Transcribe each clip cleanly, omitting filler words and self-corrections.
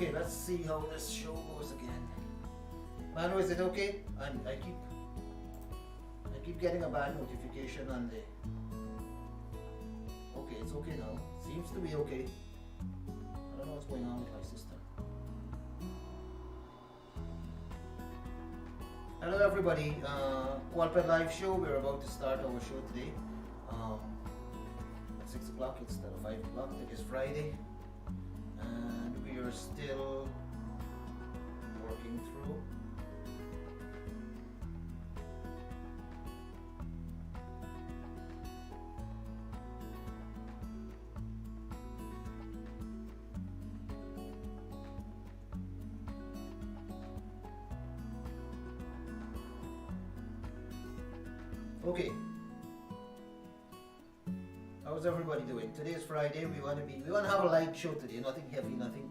Okay, let's see how this show goes again. Manu, is it okay? I keep getting a bad notification on the. Okay, it's okay now. Seems to be okay. I don't know what's going on with my system. Hello everybody, Qualped Live Show. We're about to start our show today at 6 o'clock instead of 5 o'clock. It is Friday and we are still working through. Okay. How's everybody doing? Today is Friday. We want to have a light show today. Nothing heavy, nothing.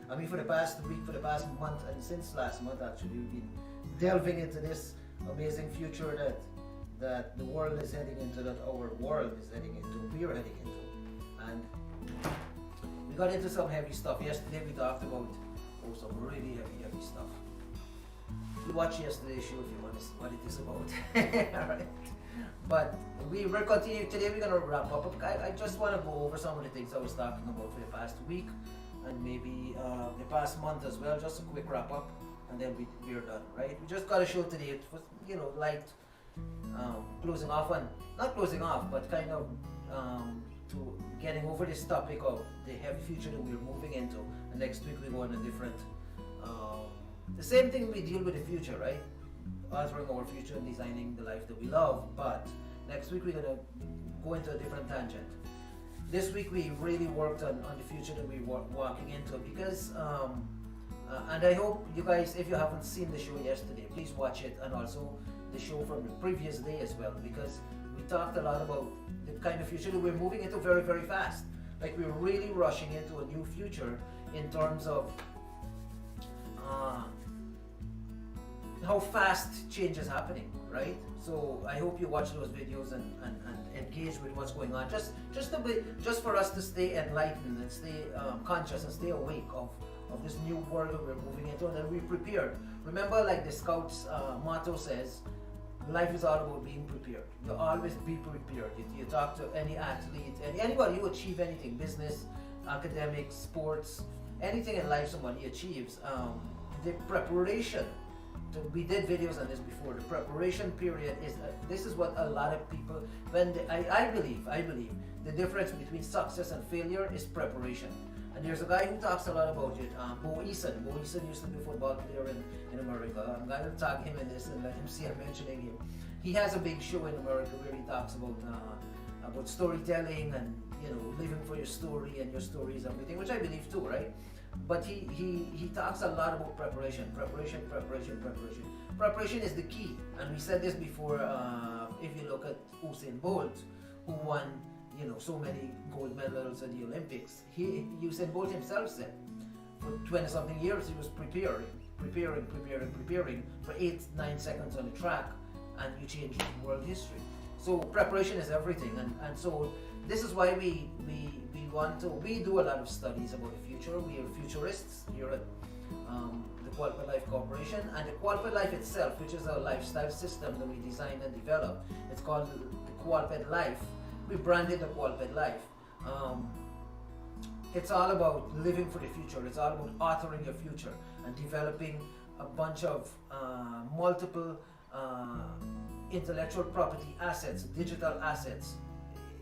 I mean, for the past week, for the past month, and since last month actually, we've been delving into this amazing future that the world is heading into, that our world is heading into, we are heading into, and we got into some heavy stuff. Yesterday we talked about some really heavy stuff. You watch yesterday's show if you want to see what it is about. Alright. But we're continuing today. We're gonna wrap up. I just want to go over some of the things I was talking about for the past week and maybe the past month as well. Just a quick wrap up, and then we're done. Right? We just got a show today. It was light closing off on, not closing off, but kind of to getting over this topic of the heavy future that we're moving into. And next week we go on a different. The same thing we deal with the future, right? Altering our future and designing the life that we love. But next week we're gonna go into a different tangent. This week we really worked on the future that we're walking into because, and I hope you guys, if you haven't seen the show yesterday, please watch it, and also the show from the previous day as well, because we talked a lot about the kind of future that we're moving into very, very fast. Like we're really rushing into a new future in terms of how fast change is happening, right? So I hope you watch those videos and engage with what's going on. Just for us to stay enlightened and stay conscious and stay awake of this new world that we're moving into, and then we prepared. Remember, like the Scouts motto says, life is all about being prepared. You always be prepared. You talk to any athlete, anybody who achieve anything, business, academics, sports, anything in life somebody achieves, the preparation. We did videos on this before. The preparation period this is what a lot of people, I believe the difference between success and failure is preparation. And there's a guy who talks a lot about it, Bo Eason. Bo Eason used to be a football player in America. I'm going to tag him in this and let him see I'm mentioning him. He has a big show in America where he talks about storytelling and living for your story, and your story is everything, which I believe too, right? But he talks a lot about preparation. Preparation is the key, and we said this before. If you look at Usain Bolt, who won so many gold medals at the Olympics, Usain Bolt himself said for 20-something years he was preparing for 8-9 seconds on the track, and you change world history. So preparation is everything, and so this is why we do a lot of studies about the future. We are futurists here at the Qualped Life Corporation, and the Qualped Life itself, which is a lifestyle system that we designed and developed. It's called the Qualped Life. We branded the Qualped Life. It's all about living for the future. It's all about authoring your future and developing a bunch of multiple intellectual property assets, digital assets,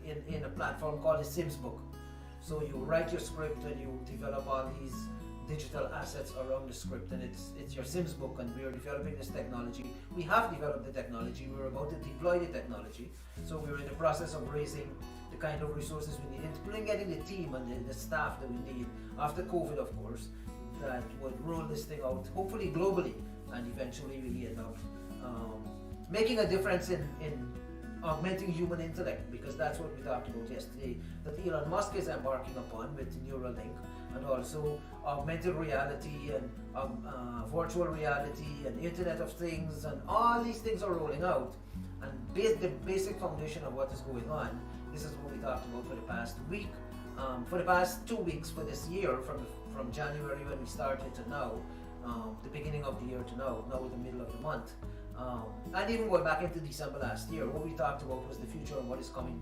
in a platform called the Sims Book. So you write your script and you develop all these digital assets around the script, and it's your Sims Book, and we are developing this technology. We have developed the technology, we're about to deploy the technology. So we're in the process of raising the kind of resources we need, including getting the team and the staff that we need after COVID, of course, that would roll this thing out, hopefully globally, and eventually we end up making a difference in augmenting human intellect, because that's what we talked about yesterday, that Elon Musk is embarking upon with Neuralink, and also augmented reality and virtual reality and Internet of Things, and all these things are rolling out. And the basic foundation of what is going on, this is what we talked about for the past week, for the past 2 weeks for this year, from January when we started to now, the beginning of the year to now the middle of the month, and even going back into December last year, what we talked about was the future and what is coming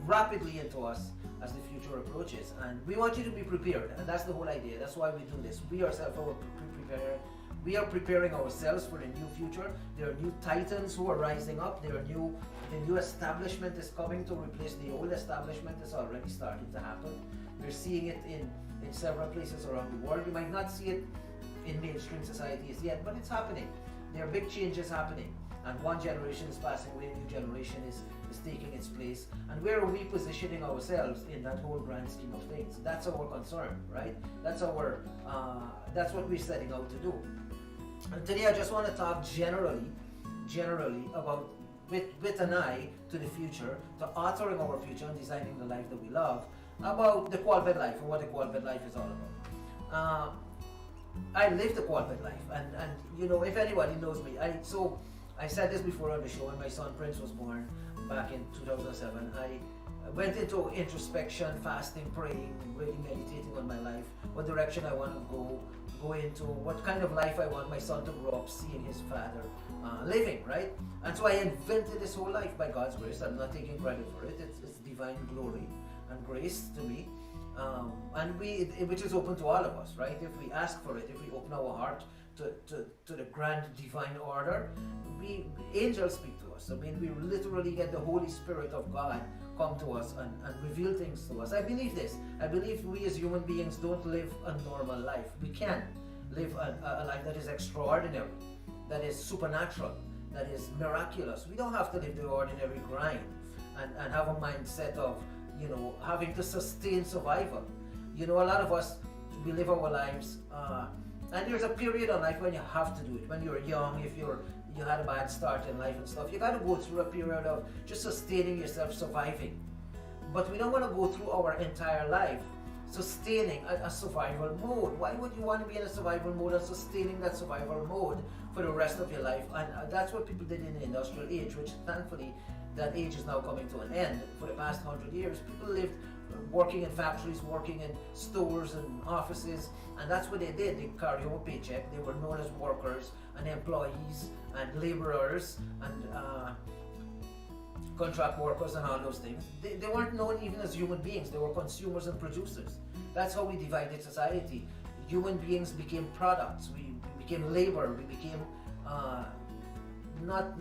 rapidly into us as the future approaches. And we want you to be prepared, and that's the whole idea. That's why we do this. We ourselves are prepared. We are preparing ourselves for the new future. There are new titans who are rising up. The new establishment is coming to replace the old establishment. It's already starting to happen. We're seeing it in several places around the world. You might not see it in mainstream societies yet, but it's happening. There are big changes happening, and one generation is passing away, a new generation is taking its place. And where are we positioning ourselves in that whole grand scheme of things? That's our concern, right? That's what we're setting out to do. And today I just want to talk generally about, with an eye to the future, to altering our future and designing the life that we love, about the qualified life and what the qualified life is all about. I live the qualified life, and you know, if anybody knows me, I said this before on the show. When my son Prince was born back in 2007, I went into introspection, fasting, praying, really meditating on my life, what direction I want to go into, what kind of life I want my son to grow up seeing his father living, right? And so I invented this whole life by God's grace. I'm not taking credit for it. It's divine glory and grace to me. Which is open to all of us, right? If we ask for it, if we open our heart to the grand divine order, angels speak to us. I mean, we literally get the Holy Spirit of God come to us and reveal things to us. I believe this. I believe we as human beings don't live a normal life. We can live a life that is extraordinary, that is supernatural, that is miraculous. We don't have to live the ordinary grind and have a mindset of, you know, having to sustain survival. You know, a lot of us, we live our lives, and there's a period in life when you have to do it. When you're young, if you had a bad start in life and stuff, you got to go through a period of just sustaining yourself, surviving. But we don't want to go through our entire life sustaining a survival mode. Why would you want to be in a survival mode and sustaining that survival mode for the rest of your life? And that's what people did in the industrial age, which thankfully that age is now coming to an end. For the past 100 years, people lived working in factories, working in stores and offices, and that's what they did. They carried home a paycheck. They were known as workers and employees and laborers and contract workers and all those things. They weren't known even as human beings. They were consumers and producers. That's how we divided society. Human beings became products. We became labor. We became not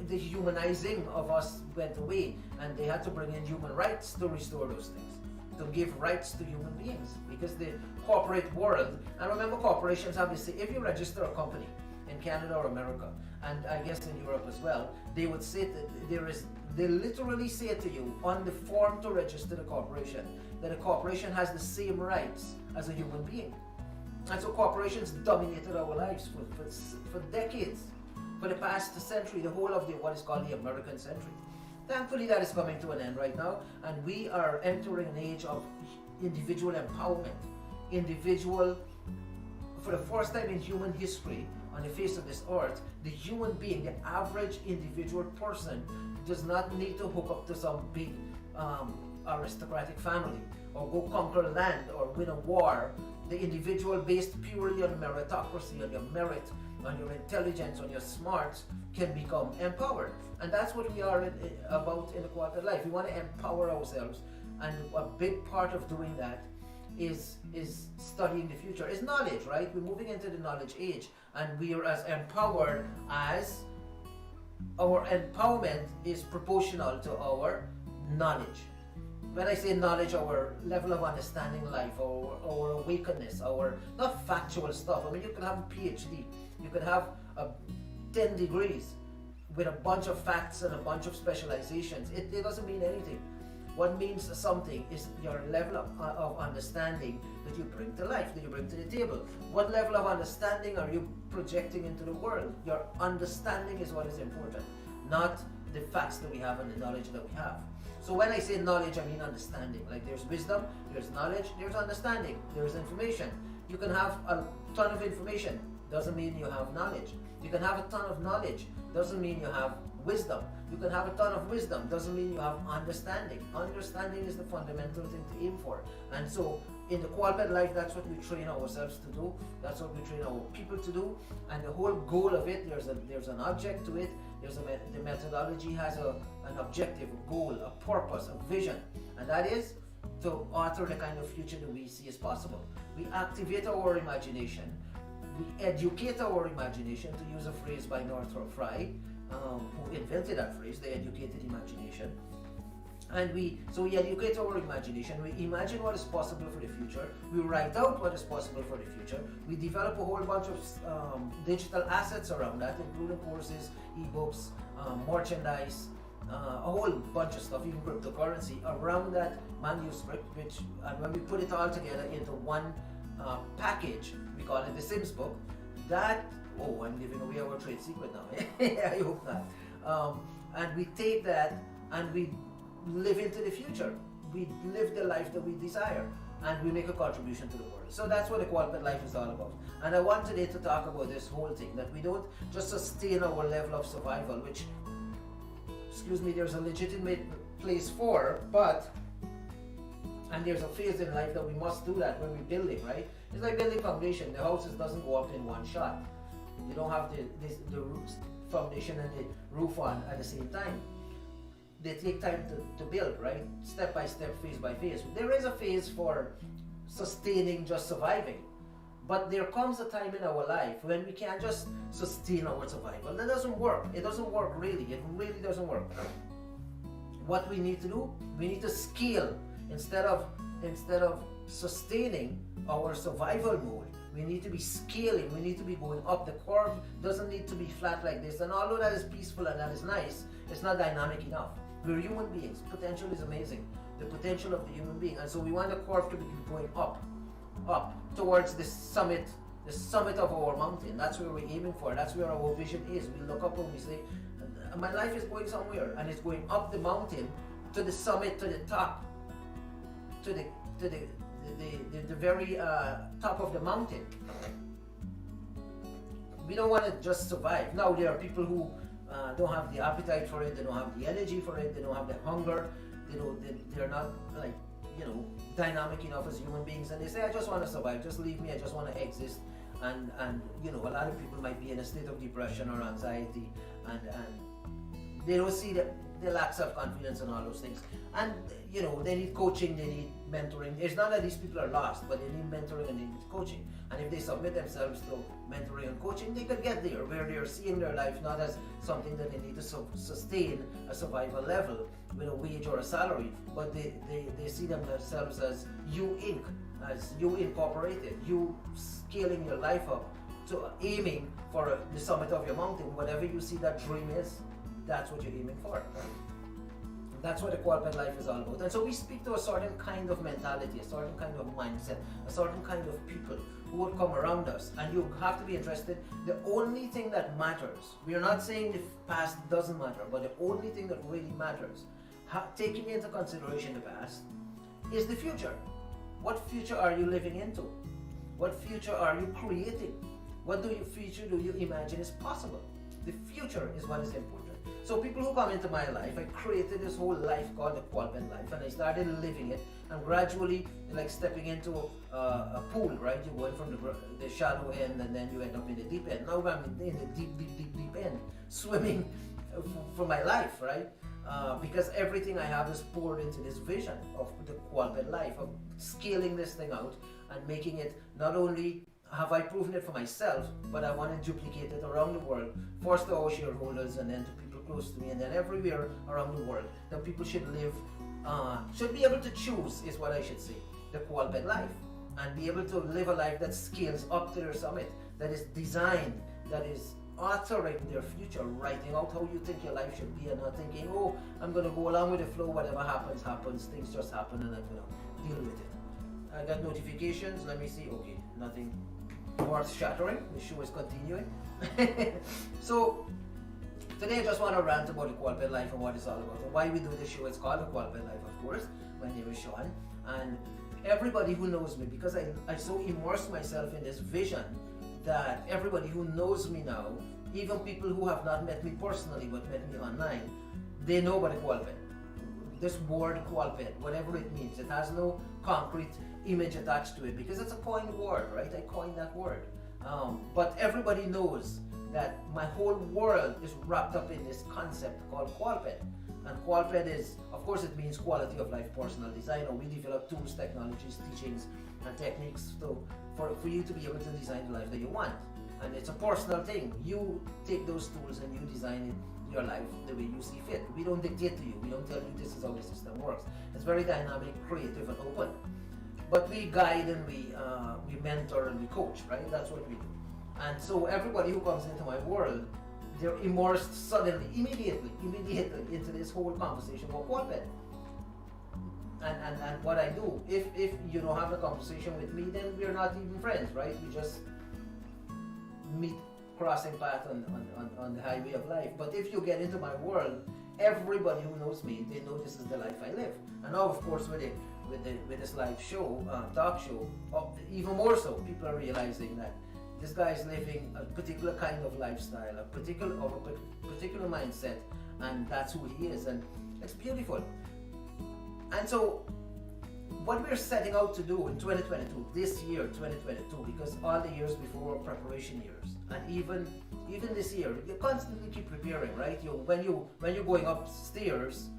the humanizing of us went away, and they had to bring in human rights to restore those things, to give rights to human beings, because the corporate world, and remember, corporations obviously, if you register a company in Canada or America, and I guess in Europe as well, they would say that they literally say to you on the form to register the corporation that a corporation has the same rights as a human being. And so corporations dominated our lives for decades. For the past century, the whole of what is called the American century. Thankfully, that is coming to an end right now, and we are entering an age of individual empowerment. For the first time in human history, on the face of this earth, the human being, the average individual person, does not need to hook up to some big aristocratic family, or go conquer land, or win a war. The individual, based purely on meritocracy, on your merit, on your intelligence, on your smarts, can become empowered. And that's what we are about in the qualified life. We want to empower ourselves, and a big part of doing that is studying the future, is knowledge, right? We're moving into the knowledge age, and we are as empowered as our empowerment is proportional to our knowledge. When I say knowledge, our level of understanding life, our awakeness, our not factual stuff. I mean, you can have a PhD, you can have 10 degrees with a bunch of facts and a bunch of specializations. It doesn't mean anything. What means something is your level of understanding that you bring to life, that you bring to the table. What level of understanding are you projecting into the world? Your understanding is what is important, not the facts that we have and the knowledge that we have. So when I say knowledge, I mean understanding. Like there's wisdom, there's knowledge, there's understanding, there's information. You can have a ton of information, doesn't mean you have knowledge. You can have a ton of knowledge, doesn't mean you have wisdom. You can have a ton of wisdom, doesn't mean you have understanding. Understanding is the fundamental thing to aim for. And so in the qualified life, that's what we train ourselves to do. That's what we train our people to do. And the whole goal of it, there's an object to it. The methodology has an objective, a goal, a purpose, a vision. And that is to alter the kind of future that we see as possible. We activate our imagination. We educate our imagination, to use a phrase by Northrop Frye, who invented that phrase, the educated imagination. And so we educate our imagination, we imagine what is possible for the future, we write out what is possible for the future, we develop a whole bunch of digital assets around that, including courses, ebooks, merchandise, a whole bunch of stuff, even cryptocurrency, around that manuscript, and when we put it all together into one package, we call it the Sims book. I'm giving away our trade secret now. I hope not. And we take that and we live into the future. We live the life that we desire, and we make a contribution to the world. So that's what the qualified life is all about. And I want today to talk about this whole thing, that we don't just sustain our level of survival, which, there's a legitimate place for, and there's a phase in life that we must do that when we're building, right? It's like building foundation. The house doesn't go up in one shot. You don't have the roots, foundation and the roof on at the same time. They take time to build, right? Step by step, phase by phase. There is a phase for sustaining, just surviving. But there comes a time in our life when we can't just sustain our survival. That doesn't work. It doesn't work really. It really doesn't work. What we need to do, we need to scale. Instead of sustaining our survival mode, we need to be scaling. We need to be going up. The curve doesn't need to be flat like this. And although that is peaceful and that is nice, it's not dynamic enough. We're human beings. Potential is amazing. The potential of the human being. And so we want the curve to be going up towards the summit of our mountain. That's where we're aiming for. That's where our vision is. We look up and we say, my life is going somewhere, and it's going up the mountain to the summit, to the top, to the very top of the mountain. We don't want to just survive. Now there are people who don't have the appetite for it, they don't have the energy for it, they don't have the hunger, they're not dynamic enough as human beings, and they say, I just want to survive, just leave me, I just want to exist. And a lot of people might be in a state of depression or anxiety, and they don't see the lack of confidence and all those things. And they need coaching, they need mentoring. It's not that these people are lost, but they need mentoring and they need coaching. And if they submit themselves to mentoring and coaching, they could get there, where they're seeing their life not as something that they need to sustain a survival level with a wage or a salary, but they see themselves as you Inc., as you incorporated, you scaling your life up to aiming for the summit of your mountain. Whatever you see that dream is, that's what you're aiming for. That's what the qualified life is all about. And so we speak to a certain kind of mentality, a certain kind of mindset, a certain kind of people who would come around us. And you have to be interested. The only thing that matters, we are not saying the past doesn't matter, but the only thing that really matters, taking into consideration the past, is the future. What future are you living into? What future are you creating? What future do you imagine is possible? The future is what is important. So people who come into my life, I created this whole life called the qualified life, and I started living it, and gradually, like stepping into a pool, right? You're going from the shallow end, and then you end up in the deep end. Now I'm in the deep end, swimming for my life, right? Because everything I have is poured into this vision of the qualified life, of scaling this thing out and making it, not only have I proven it for myself, but I want to duplicate it around the world, first to our shareholders and then to people close to me, and then everywhere around the world. That people should live, should be able to choose, is what I should say, the qualified life, and be able to live a life that scales up to their summit, that is designed, that is altering their future, writing out how you think your life should be, and not thinking, oh, I'm going to go along with the flow, whatever happens, things just happen, and I'm going to deal with it. I got notifications, let me see, okay, nothing worth shattering, the show is continuing. So, today I just want to rant about the qualified life and what it's all about, and why we do this show. It's called the qualified life, of course. My name is Sean, and everybody who knows me, because I so immerse myself in this vision, that everybody who knows me now even people who have not met me personally but met me online, they know about the qualpet. This word qualpet, whatever it means, it has no concrete image attached to it because it's a coined word, right? I coined that word. But everybody knows that my whole world is wrapped up in this concept called qualpet. And qualpet is, of course, it means quality of life personal design, or we develop tools, technologies, teachings, and techniques for you to be able to design the life that you want. And it's a personal thing. You take those tools and you design your life the way you see fit. We don't dictate to you. We don't tell you this is how the system works. It's very dynamic, creative, and open. But we guide and we mentor and we coach, right? That's what we do. And so everybody who comes into my world, they're immersed suddenly, immediately into this whole conversation about qualpet. And what I do, if you don't have a conversation with me, then we're not even friends, right? We just meet crossing path on the highway of life. But if you get into my world, everybody who knows me, they know this is the life I live. And now, of course, with this live show, talk show, even more so, people are realizing that this guy is living a particular kind of lifestyle, a particular mindset, and that's who he is, and it's beautiful. And so, what we're setting out to do in 2022, this year, 2022, because all the years before were preparation years, and even this year, you constantly keep preparing, right? When you're going upstairs,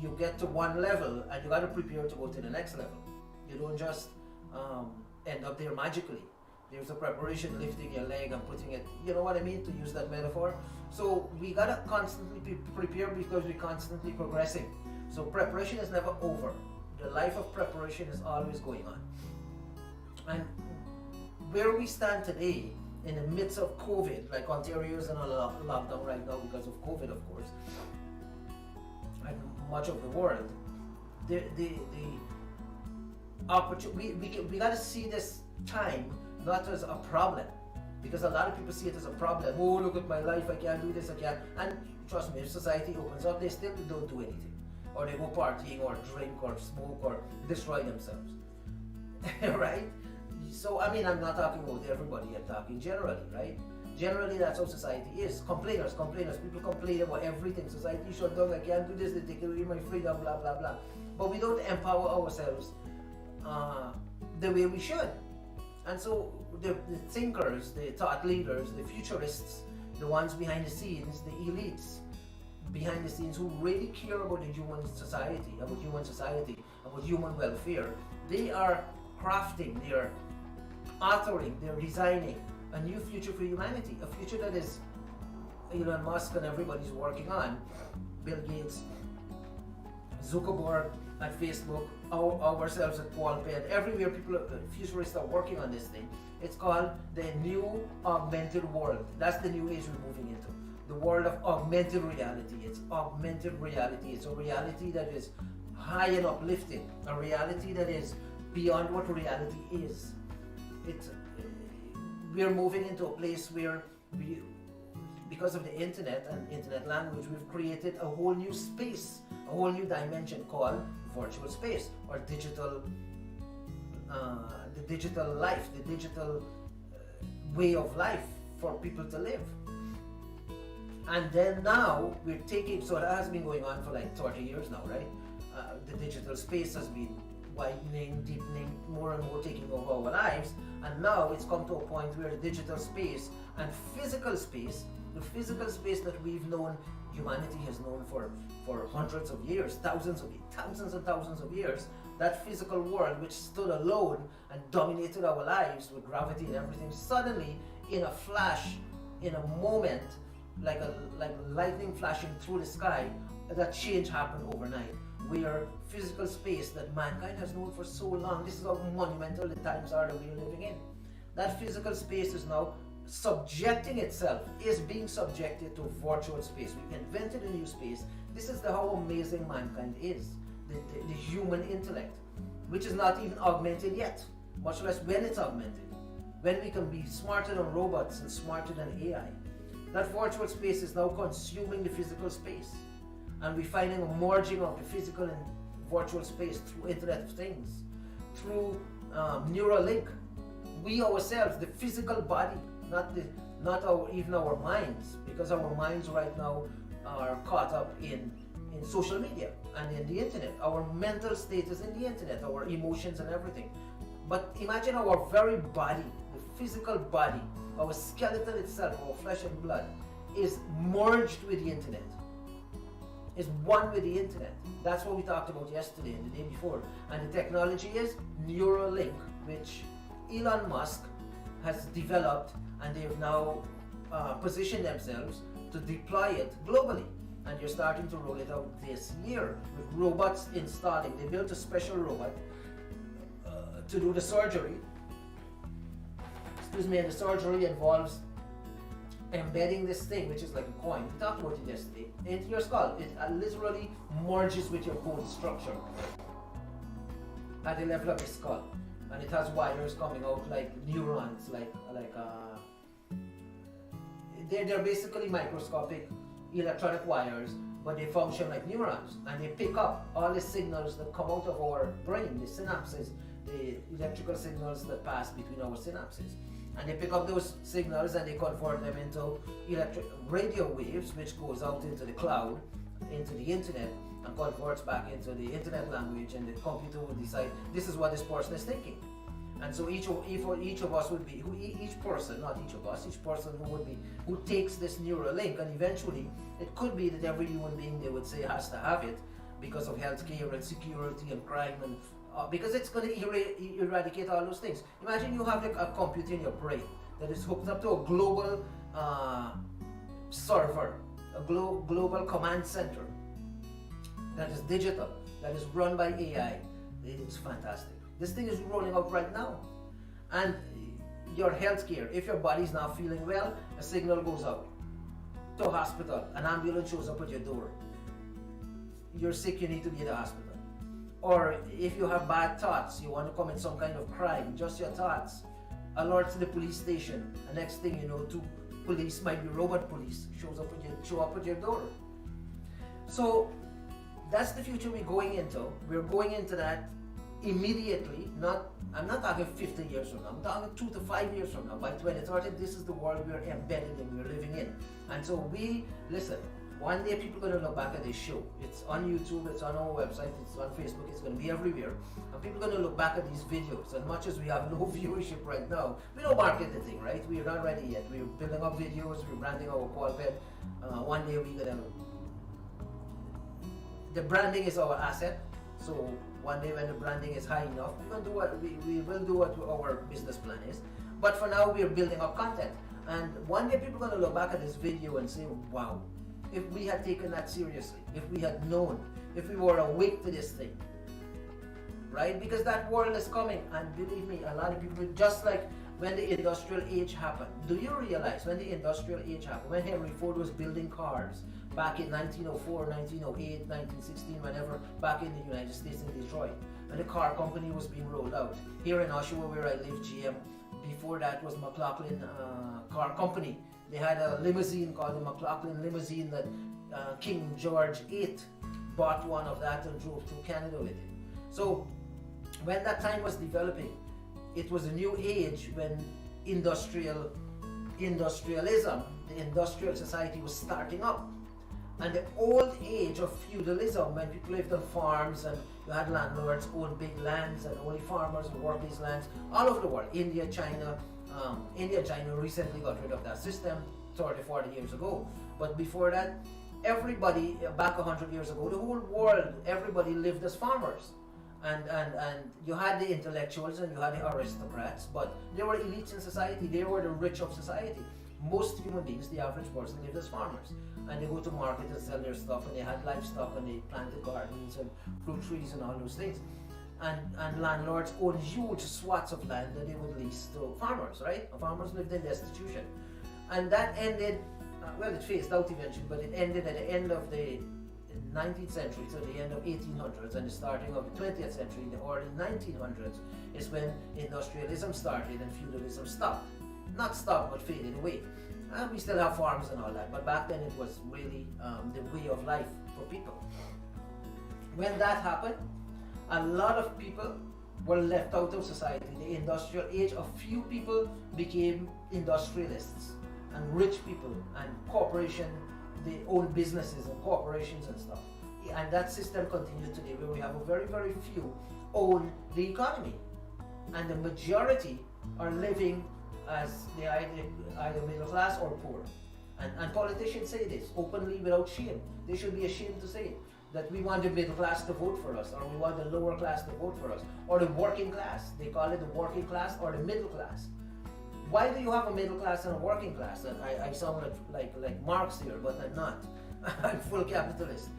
you get to one level, and you got to prepare to go to the next level. You don't just end up there magically. There's a preparation, lifting your leg and putting it, you know what I mean, to use that metaphor. So we gotta constantly be prepared because we're constantly progressing. So preparation is never over. The life of preparation is always going on. And where we stand today, in the midst of COVID, like Ontario is in a lockdown right now because of COVID, of course, and much of the world, the opportunity, we gotta see this time not as a problem, because a lot of people see it as a problem. Oh, look at my life, I can't do this, I can't. And trust me, if society opens up, they still don't do anything. Or they go partying or drink or smoke or destroy themselves. Right? So, I mean, I'm not talking about everybody, I'm talking generally, right? Generally, that's how society is. Complainers. People complain about everything. Society shut down, I can't do this, they take away my freedom, blah, blah, blah. But we don't empower ourselves the way we should. And so the thinkers, the thought leaders, the futurists, the ones behind the scenes, the elites behind the scenes who really care about the human society, about human welfare, they are crafting, they're authoring, they're designing a new future for humanity, a future that is Elon Musk and everybody's working on, Bill Gates, Zuckerberg at Facebook, ourselves at qualpet, everywhere people, futurists are working on this thing. It's called the new augmented world. That's the new age we're moving into. The world of augmented reality. It's augmented reality. It's a reality that is high and uplifting. A reality that is beyond what reality is. We're moving into a place where because of the internet and internet language, we've created a whole new space, a whole new dimension called virtual space, or digital, the digital life, the digital way of life for people to live. And then now we're taking, so that has been going on for like 30 years now, right? The digital space has been widening, deepening, more and more taking over our lives. And now it's come to a point where the digital space and physical space, the physical space that we've known, humanity has known for hundreds of years, thousands and thousands of years, that physical world which stood alone and dominated our lives with gravity and everything, suddenly in a flash, in a moment, like lightning flashing through the sky, that change happened overnight. Where physical space that mankind has known for so long, this is how monumental the times are that we are living in. That physical space is now subjecting itself, is being subjected to virtual space. We invented a new space. This is how amazing mankind is. The human intellect, which is not even augmented yet, much less when it's augmented. When we can be smarter than robots and smarter than AI. That virtual space is now consuming the physical space. And we're finding a merging of the physical and virtual space through Internet of Things, through Neuralink. We ourselves, the physical body, not not even our minds, because our minds right now are caught up in social media and in the internet. Our mental state is in the internet, our emotions and everything. But imagine our very body, the physical body, our skeleton itself, our flesh and blood, is merged with the internet, is one with the internet. That's what we talked about yesterday and the day before. And the technology is Neuralink, which Elon Musk has developed, and they've now positioned themselves to deploy it globally. And you're starting to roll it out this year with robots installing. They built a special robot to do the surgery. Excuse me, and the surgery involves embedding this thing, which is like a coin, we talked about it yesterday, into your skull. It literally merges with your bone structure at the level of your skull, and it has wires coming out like neurons, they're basically microscopic electronic wires, but they function like neurons, and they pick up all the signals that come out of our brain, the synapses, the electrical signals that pass between our synapses. And they pick up those signals and they convert them into electric radio waves, which goes out into the cloud, into the internet, and converts back into the internet language, and the computer will decide this is what this person is thinking. And so each of us would be, each person, not each of us, each person who takes this Neuralink, and eventually it could be that every human being, they would say, has to have it because of healthcare and security and crime, and because it's going to eradicate all those things. Imagine you have a computer in your brain that is hooked up to a global server, a global command center that is digital, that is run by AI. It's fantastic. This thing is rolling out right now. And your healthcare, if your body's not feeling well, a signal goes out to a hospital, an ambulance shows up at your door. You're sick, you need to be at the hospital. Or if you have bad thoughts, you want to commit some kind of crime, just your thoughts, alert to the police station. The next thing you know, 2 police, might be robot police, show up at your door. So that's the future we're going into. We're going into that immediately. I'm not talking 50 years from now, I'm talking 2 to 5 years from now. By 2030, this is the world we're embedded in, we're living in. And so listen, one day people are going to look back at this show. It's on YouTube, it's on our website, it's on Facebook, it's going to be everywhere. And people are going to look back at these videos. As much as we have no viewership right now, we don't market the thing, right? We're not ready yet. We're building up videos, we're branding our pulpit. One day we're going to... The branding is our asset. So one day when the branding is high enough, we will do what our business plan is. But for now, we're building up content. And one day people are going to look back at this video and say, wow, if we had taken that seriously, if we had known, if we were awake to this thing, right? Because that world is coming, and believe me, a lot of people, just like when the industrial age happened. Do you realize when the industrial age happened, when Henry Ford was building cars back in 1904, 1908, 1916, whenever, back in the United States in Detroit, when the car company was being rolled out. Here in Oshawa, where I live, GM, before that was McLaughlin Car Company. They had a limousine called the McLaughlin limousine that King George VIII bought one of that and drove through Canada with it. So when that time was developing, it was a new age when industrialism, the industrial society was starting up. And the old age of feudalism, when people lived on farms and you had landlords own big lands and only farmers would work these lands all over the world. India, China recently got rid of that system 30, 40 years ago. But before that, everybody, back 100 years ago, the whole world, everybody lived as farmers. And you had the intellectuals and you had the aristocrats, but they were elites in society, they were the rich of society. Most human beings, the average person, lived as farmers. And they go to market and sell their stuff, and they had livestock, and they planted gardens and fruit trees and all those things. And landlords owned huge swaths of land that they would lease to farmers, right? Farmers lived in destitution. And that ended, well, it phased out eventually, but it ended at the end of the 19th century, so the end of 1800s, and the starting of the 20th century, in the early 1900s, is when industrialism started and feudalism stopped. Not stopped, but faded away. We still have farms and all that, but back then it was really the way of life for people. When that happened, a lot of people were left out of society. The industrial age, a few people became industrialists, and rich people and corporation, they own businesses and corporations and stuff. And that system continues today, where we have a very, very few own the economy, and the majority are living as they either middle class or poor. And politicians say this openly without shame. They should be ashamed to say it, that we want the middle class to vote for us, or we want the lower class to vote for us, or the working class. They call it the working class or the middle class. Why do you have a middle class and a working class? And I sound like Marx here, but I'm not. I'm full capitalist.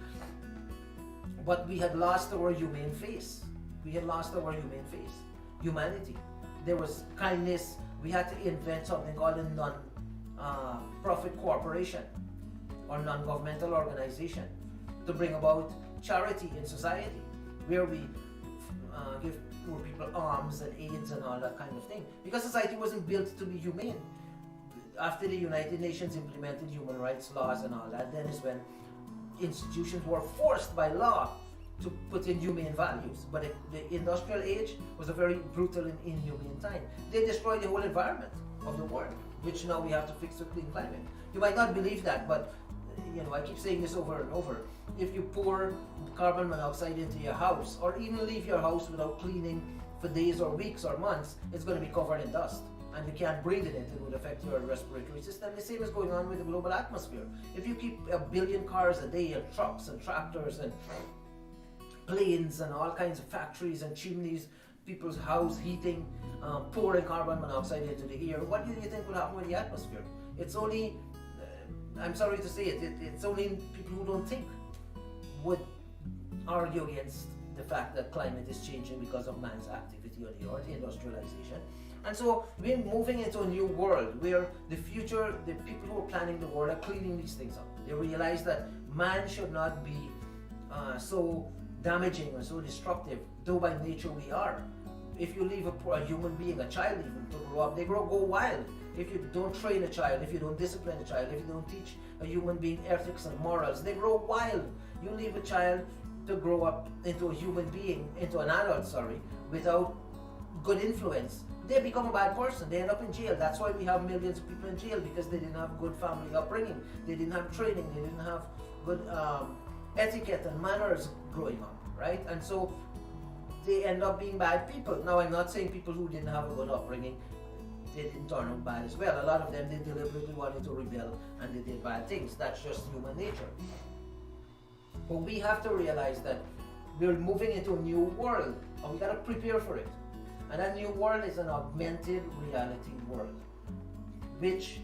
But we had lost our humane face. We had lost our humane face. Humanity. There was kindness. We had to invent something called a non-profit corporation or non-governmental organization to bring about charity in society, where we give poor people arms and aids and all that kind of thing. Because society wasn't built to be humane. After the United Nations implemented human rights laws and all that, then is when institutions were forced by law to put in humane values. But the industrial age was a very brutal and inhumane time. They destroyed the whole environment of the world, which now we have to fix with clean climate. You might not believe that, but I keep saying this over and over. If you pour carbon monoxide into your house, or even leave your house without cleaning for days or weeks or months, it's going to be covered in dust. And you can't breathe it in. It would affect your respiratory system. The same is going on with the global atmosphere. If you keep 1 billion cars a day, and trucks and tractors and planes and all kinds of factories and chimneys, people's house heating, pouring carbon monoxide into the air, what do you think will happen with the atmosphere? It's only, I'm sorry to say it, it's only people who don't think would argue against the fact that climate is changing because of man's activity on the earth, industrialization. And so we're moving into a new world where the future, the people who are planning the world are cleaning these things up. They realize that man should not be so damaging or so destructive, though by nature we are. If you leave a human being, a child even, to grow up, they go wild. If you don't train a child, if you don't discipline a child, if you don't teach a human being ethics and morals, they grow wild. You leave a child to grow up into a human being, into an adult, without good influence, they become a bad person. They end up in jail. That's why we have millions of people in jail, because they didn't have good family upbringing. They didn't have training. They didn't have good etiquette and manners growing up, right? And so they end up being bad people. Now, I'm not saying people who didn't have a good upbringing, they didn't turn out bad as well. A lot of them, they deliberately wanted to rebel and they did bad things. That's just human nature. But we have to realize that we're moving into a new world, and we got to prepare for it. And that new world is an augmented reality world, which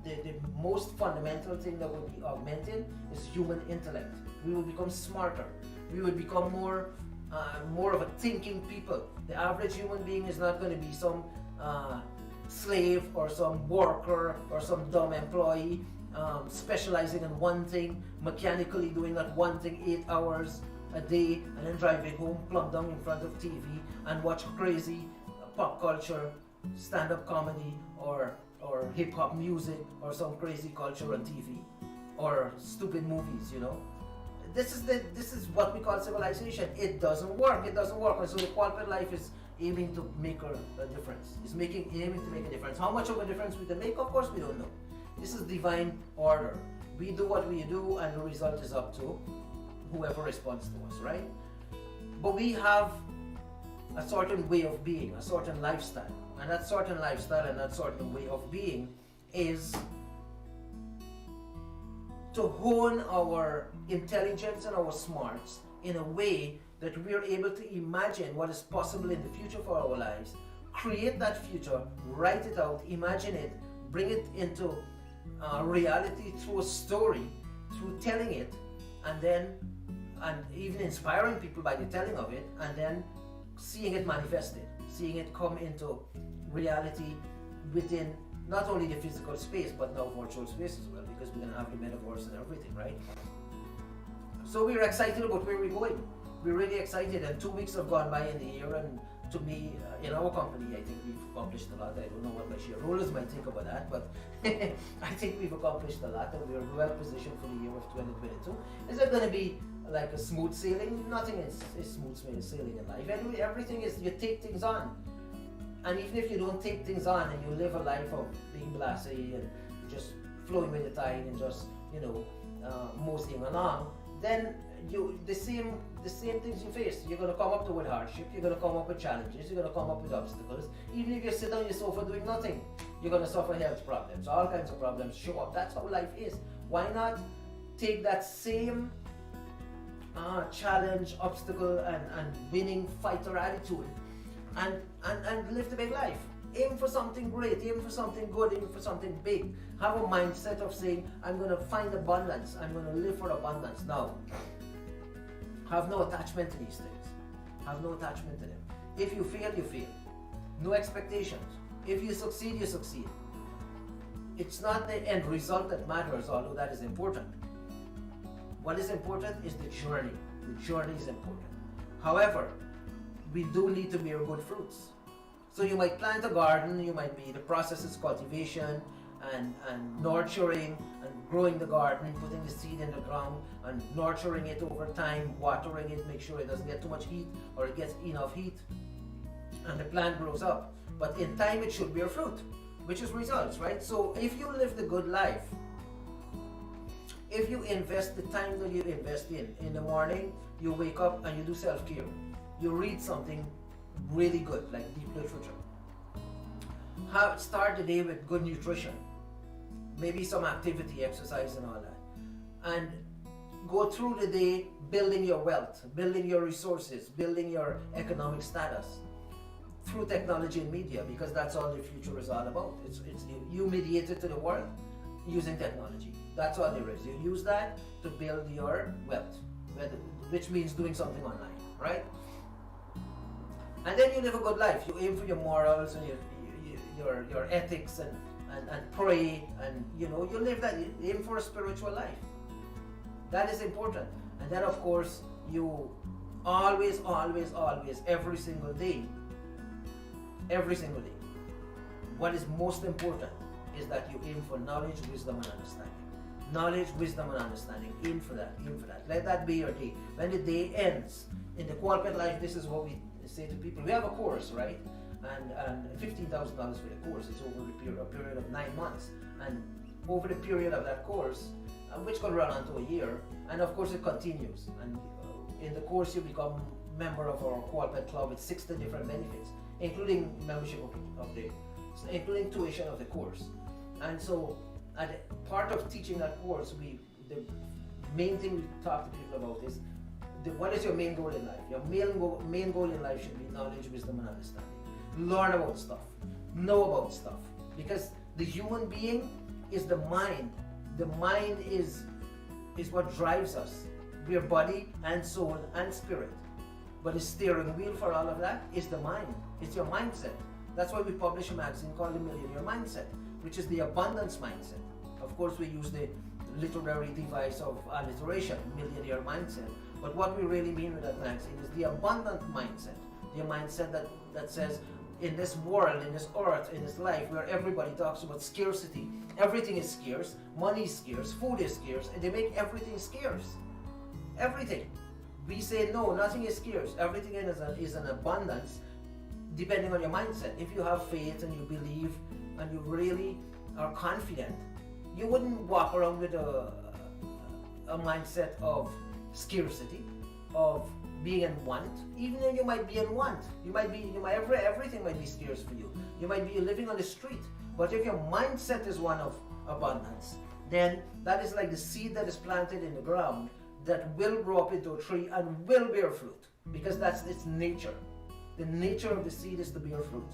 the most fundamental thing that will be augmented is human intellect. We will become smarter. We will become more of a thinking people. The average human being is not going to be some slave or some worker or some dumb employee specializing in one thing, mechanically doing that one thing 8 hours a day, and then driving home, plumb down in front of TV and watch crazy pop culture, stand-up comedy, or hip-hop music, or some crazy culture on TV, or stupid movies. This is what we call civilization. It doesn't work. And so the corporate life is aiming to make a difference. It's aiming to make a difference. How much of a difference we can make? Of course we don't know. This is divine order. We do what we do, and the result is up to whoever responds to us, right? But we have a certain way of being, a certain lifestyle. And that certain lifestyle and that certain way of being is to hone our intelligence and our smarts in a way that we're able to imagine what is possible in the future for our lives, create that future, write it out, imagine it, bring it into reality through a story, through telling it, and even inspiring people by the telling of it, and then seeing it manifested, seeing it come into reality within not only the physical space, but now virtual space as well, because we're going to have the metaverse and everything, right? So we're excited about where we're going. We're really excited, and 2 weeks have gone by in the year, and to me, in our company, I think we've accomplished a lot. I don't know what my shareholders might think about that, but I think we've accomplished a lot, and we're well positioned for the year of 2022. Is it going to be like a smooth sailing? Nothing is smooth sailing in life. Anyway, everything is, you take things on. And even if you don't take things on and you live a life of being blasé and just flowing with the tide and just, moseying along, then the same things you face. You're going to come up with hardship. You're going to come up with challenges. You're going to come up with obstacles. Even if you sit on your sofa doing nothing, you're going to suffer health problems. All kinds of problems show up. That's how life is. Why not take that same challenge, obstacle, and winning fighter attitude and live the big life? Aim for something great, aim for something good, aim for something big. Have a mindset of saying, I'm going to find abundance, I'm going to live for abundance. Now, have no attachment to these things. Have no attachment to them. If you fail, you fail. No expectations. If you succeed, you succeed. It's not the end result that matters, although that is important. What is important is the journey. The journey is important. However, we do need to bear good fruits. So you might plant a garden, the process is cultivation and nurturing and growing the garden, putting the seed in the ground and nurturing it over time, watering it, make sure it doesn't get too much heat or it gets enough heat, and the plant grows up. But in time it should bear fruit, which is results, right? So if you live the good life, if you invest the time that you invest in the morning, you wake up and you do self-care, you read something really good, like deep literature. Start the day with good nutrition, maybe some activity, exercise and all that, and go through the day building your wealth, building your resources, building your economic status through technology and media, because that's all the future is all about. It's you mediate it to the world using technology. That's all there is. You use that to build your wealth, which means doing something online, right? And then you live a good life. You aim for your morals and your ethics and pray, and you live that. You aim for a spiritual life. That is important. And then of course you always, every single day, what is most important is that you aim for knowledge, wisdom and understanding. Knowledge, wisdom and understanding. Aim for that. Let that be your day. When the day ends, in the corporate life, this is what we say to people. We have a course, right? And $15,000 for the course. It's over a period of 9 months. And over the period of that course, which can run on to a year, and of course it continues. And in the course you become member of our corporate club with 60 different benefits, including membership including tuition of the course. And so, part of teaching that course, the main thing we talk to people about is what is your main goal in life? Your main goal in life should be knowledge, wisdom, and understanding. Learn about stuff, know about stuff, because the human being is the mind. The mind is what drives us. We are body and soul and spirit. But the steering wheel for all of that is the mind. It's your mindset. That's why we publish a magazine called The Millionaire Mindset, which is the abundance mindset. Of course, we use the literary device of alliteration, millionaire mindset. But what we really mean with that magazine is the abundant mindset. The mindset that says, in this world, in this earth, in this life, where everybody talks about scarcity, everything is scarce, money is scarce, food is scarce, and they make everything scarce. Everything. We say, no, nothing is scarce. Everything is an abundance, depending on your mindset. If you have faith and you believe and you really are confident, you wouldn't walk around with a mindset of scarcity, of being in want. Even though you might be in want, everything might be scarce for you. You might be living on the street. But if your mindset is one of abundance, then that is like the seed that is planted in the ground that will grow up into a tree and will bear fruit, because that's its nature. The nature of the seed is to bear fruit.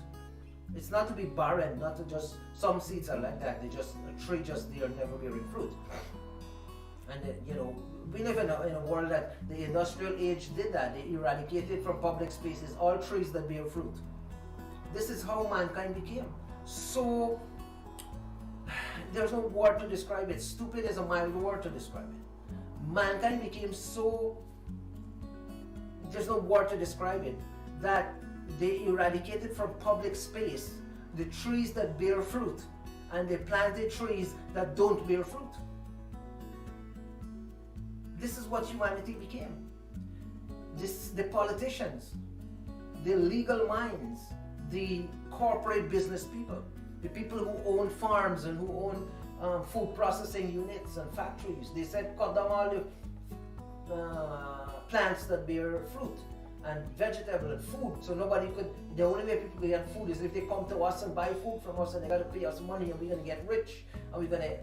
It's not to be barren, not to just, some seeds are like that, a tree just there never bearing fruit. And we live in a world that the industrial age did that. They eradicated from public spaces all trees that bear fruit. This is how mankind became. So, there's no word to describe it. Stupid is a mild word to describe it. Mankind became so, there's no word to describe it, that they eradicated from public space the trees that bear fruit, and they planted trees that don't bear fruit. This is what humanity became. The politicians, the legal minds, the corporate business people, the people who own farms and who own food processing units and factories. They said cut down all the plants that bear fruit and vegetable and food, so nobody could. The only way people get food is if they come to us and buy food from us, and they got to pay us money, and we're gonna get rich, and we're gonna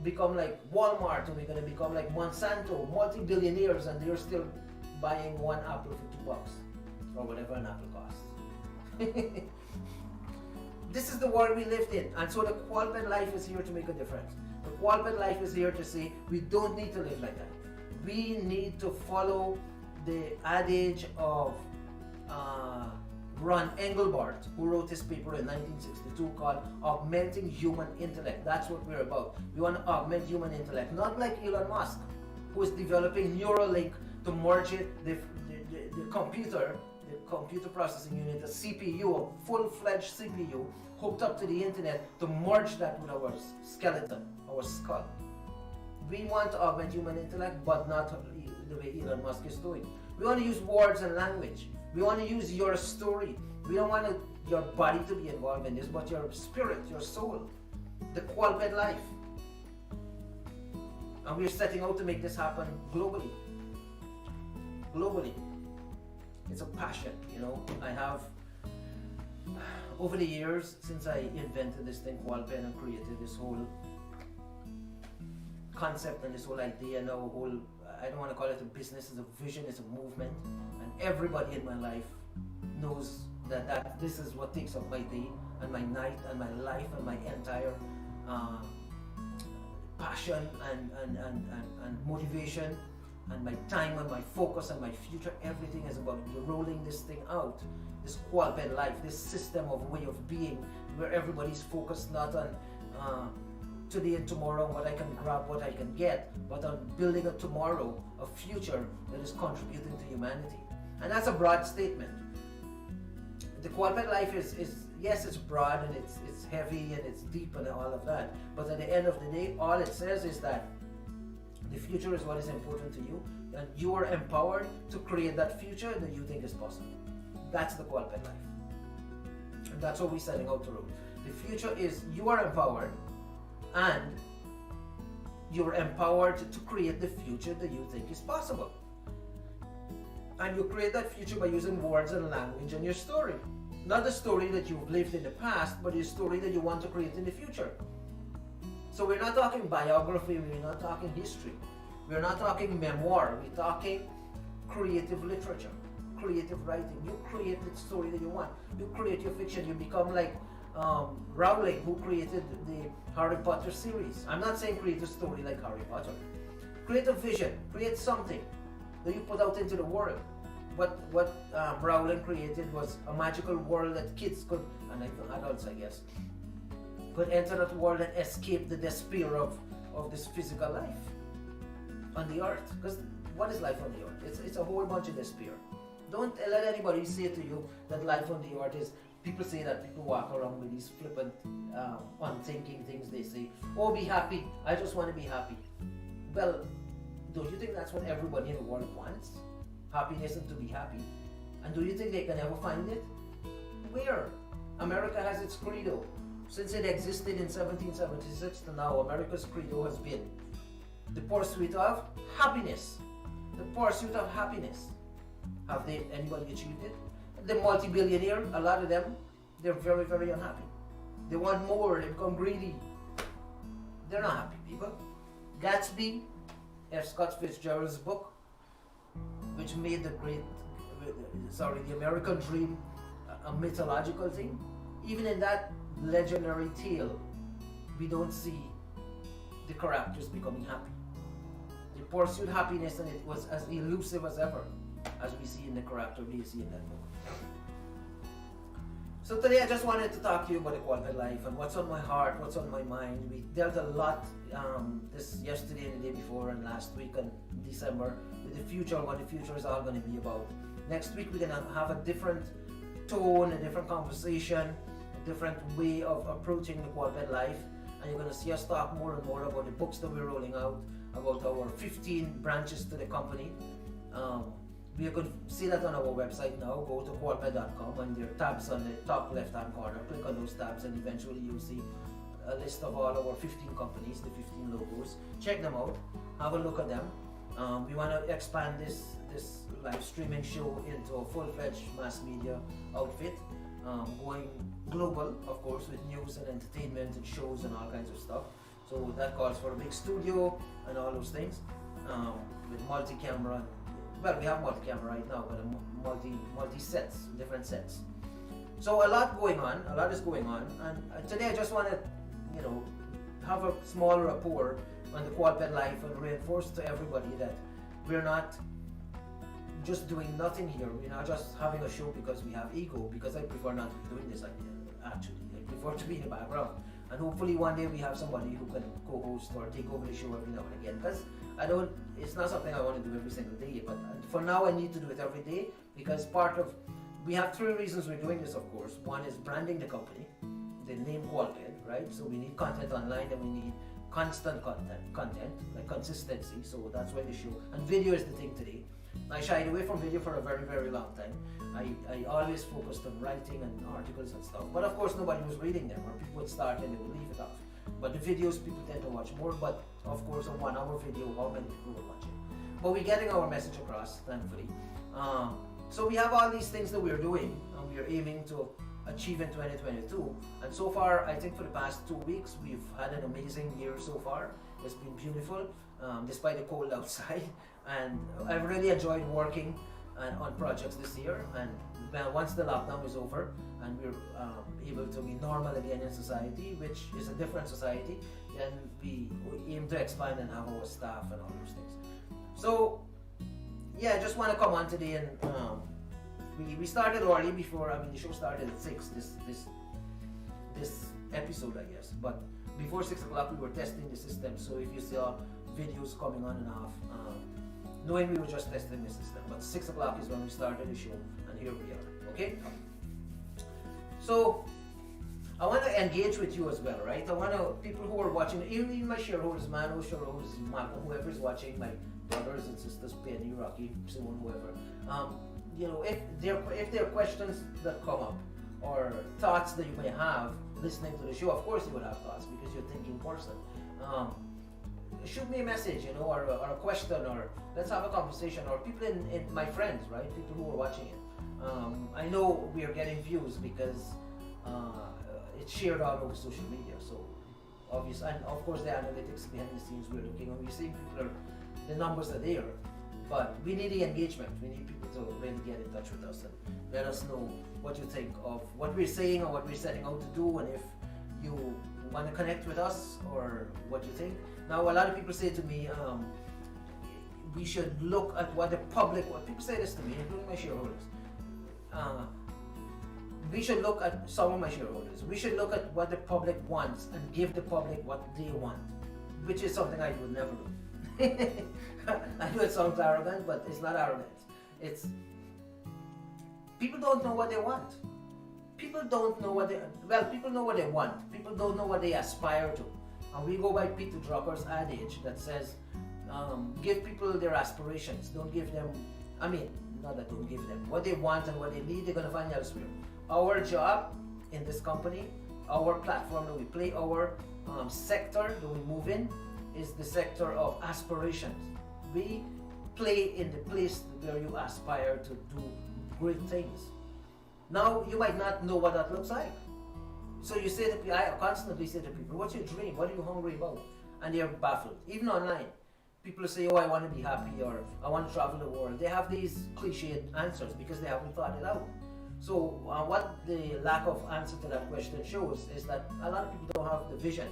become like Walmart, and we're gonna become like Monsanto, multi-billionaires, and they're still buying one apple for $2 or whatever an apple costs. This is the world we lived in, and so the qualped life is here to make a difference. The qualped life is here to say we don't need to live like that. We need to follow the adage of Ron Engelbart, who wrote this paper in 1962 called Augmenting Human Intellect. That's what we're about. We want to augment human intellect, not like Elon Musk, who is developing Neuralink to merge it, the computer processing unit, the CPU, a full-fledged CPU, hooked up to the internet to merge that with our skeleton, our skull. We want to augment human intellect, but not the way Elon Musk is doing. We want to use words and language. We want to use your story. We don't want your body to be involved in this, but your spirit, your soul, the qualped life. And we're setting out to make this happen globally. Globally. It's a passion, you know. I have, over the years, since I invented this thing, qualped, and created this whole concept and this whole idea, now whole, I don't want to call it a business, it's a vision, it's a movement, and everybody in my life knows that this is what takes up my day and my night and my life and my entire passion and motivation and my time and my focus and my future. Everything is about rolling this thing out, this qualped life, this system of way of being where everybody's focused not on today and tomorrow, what I can grab, what I can get, but on building a tomorrow, a future that is contributing to humanity. And that's a broad statement. The qualped life is yes, it's broad and it's heavy and it's deep and all of that, but at the end of the day, all it says is that the future is what is important to you, and you are empowered to create that future that you think is possible. That's the qualped life. And that's what we're setting out to do. The future is you are empowered, and you're empowered to create the future that you think is possible. And you create that future by using words and language and your story. Not the story that you've lived in the past, but the story that you want to create in the future. So we're not talking biography, we're not talking history, we're not talking memoir, we're talking creative literature, creative writing. You create the story that you want. You create your fiction. You become like Rowling, who created the Harry Potter series. I'm not saying create a story like Harry Potter. Create a vision, create something that you put out into the world. What Rowling created was a magical world that kids could, and adults I guess, could enter that world and escape the despair of this physical life on the earth. Because what is life on the earth? It's a whole bunch of despair. Don't let anybody say to you that life on the earth is, people say that people walk around with these flippant, unthinking things. They say, oh, be happy, I just want to be happy. Well, don't you think that's what everybody in the world wants? Happiness and to be happy. And do you think they can ever find it? Where? America has its credo. Since it existed in 1776 to now, America's credo has been the pursuit of happiness. The pursuit of happiness. Have anybody achieved it? The multi-billionaire, a lot of them, they're very, very unhappy. They want more, they become greedy. They're not happy people. Gatsby, F. Scott Fitzgerald's book, which made the American dream a mythological thing. Even in that legendary tale, we don't see the characters becoming happy. They pursued happiness, and it was as elusive as ever, as we see in the character we see in that book. So today I just wanted to talk to you about the qualped life and what's on my heart, what's on my mind. We dealt a lot this yesterday and the day before and last week in December with the future, what the future is all going to be about. Next week we're going to have a different tone, a different conversation, a different way of approaching the qualped life, and you're going to see us talk more and more about the books that we're rolling out, about our 15 branches to the company. You can see that on our website now. Go to qualped.com, and there are tabs on the top left hand corner. Click on those tabs and eventually you'll see a list of all our 15 companies, the 15 logos. Check them out, have a look at them. We want to expand this live streaming show into a full-fledged mass media outfit, going global, of course, with news and entertainment and shows and all kinds of stuff. So that calls for a big studio and all those things, with multi-camera. Well, we have multi-camera right now, but multi sets, different sets. So a lot going on, a lot is going on, and today I just want to, have a small rapport on the Quadped Life and reinforce to everybody that we're not just doing nothing here. We're not just having a show because we have ego, because I prefer not to be doing this actually. I prefer to be in the background. And hopefully one day we have somebody who can co-host or take over the show every now and again. Because it's not something I want to do every single day, but for now I need to do it every day, because we have 3 reasons we're doing this, of course. One is branding the company, the name Qualped, right? So we need content online and we need constant content, like consistency. So that's why the show, and video is the thing today. I shied away from video for a very, very long time. I always focused on writing and articles and stuff, but of course nobody was reading them, or people would start and they would leave it off. But the videos, people tend to watch more, but of course a 1-hour video, how many people will watch it? But we're getting our message across, thankfully. So we have all these things that we're doing and we're aiming to achieve in 2022, and so far I think for the past 2 weeks we've had an amazing year so far. It's been beautiful, despite the cold outside, and I've really enjoyed working on projects this year. And once the lockdown is over and we're able to be normal again in society, which is a different society, then we aim to expand and have our staff and all those things. So yeah, I just want to come on today, and we started early before. The show started at 6. This episode, I guess, but before 6 o'clock we were testing the system. So if you saw videos coming on and off, knowing we were just testing the system. But 6 o'clock is when we started the show, and here we are. Okay. So I want to engage with you as well, right? I want to, people who are watching, even my shareholders, Mano, shareholders, Malcolm, whoever is watching, my brothers and sisters, Penny, Rocky, Simone, whoever. If there are questions that come up or thoughts that you may have listening to the show, of course you would have thoughts because you're a thinking person. Shoot me a message, or a question, or let's have a conversation, or people in my friends, right? People who are watching it. I know we are getting views because it's shared all over social media. So obvious, and of course the analytics behind the scenes we're looking, and we're seeing the numbers are there. But we need the engagement. We need people to really get in touch with us and let us know what you think of what we're saying or what we're setting out to do, and if you want to connect with us or what you think. Now, a lot of people say to me, we should look at what people say this to me, including my shareholders. We should look at some of my shareholders. We should look at what the public wants and give the public what they want, which is something I would never do. I know it sounds arrogant, but it's not arrogance. It's people don't know what they want. People don't know people know what they want. People don't know what they aspire to. And we go by Peter Drucker's adage that says, give people their aspirations. Don't give them, not that don't give them. What they want and what they need, they're going to find elsewhere. Our job in this company, our platform that we play, our sector that we move in, is the sector of aspirations. We play in the place where you aspire to do great things. Now, you might not know what that looks like. So you say to, I constantly say to people, what's your dream? What are you hungry about? And they're baffled. Even online, people say, I want to be happy, or I want to travel the world. They have these cliched answers because they haven't thought it out. So what the lack of answer to that question shows is that a lot of people don't have the vision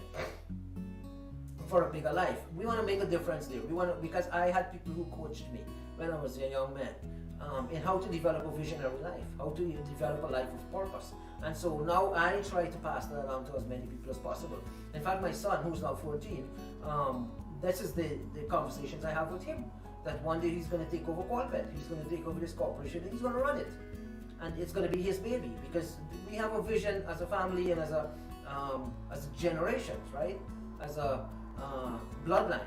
for a bigger life. We want to make a difference there. Because I had people who coached me when I was a young man in how to develop a visionary life, how to develop a life of purpose. And so now I try to pass that along to as many people as possible. In fact, my son, who's now 14, this is the conversations I have with him, that one day he's going to take over Qualped, he's going to take over this corporation, and he's going to run it. And it's going to be his baby, because we have a vision as a family and as a generations, right? As a bloodline.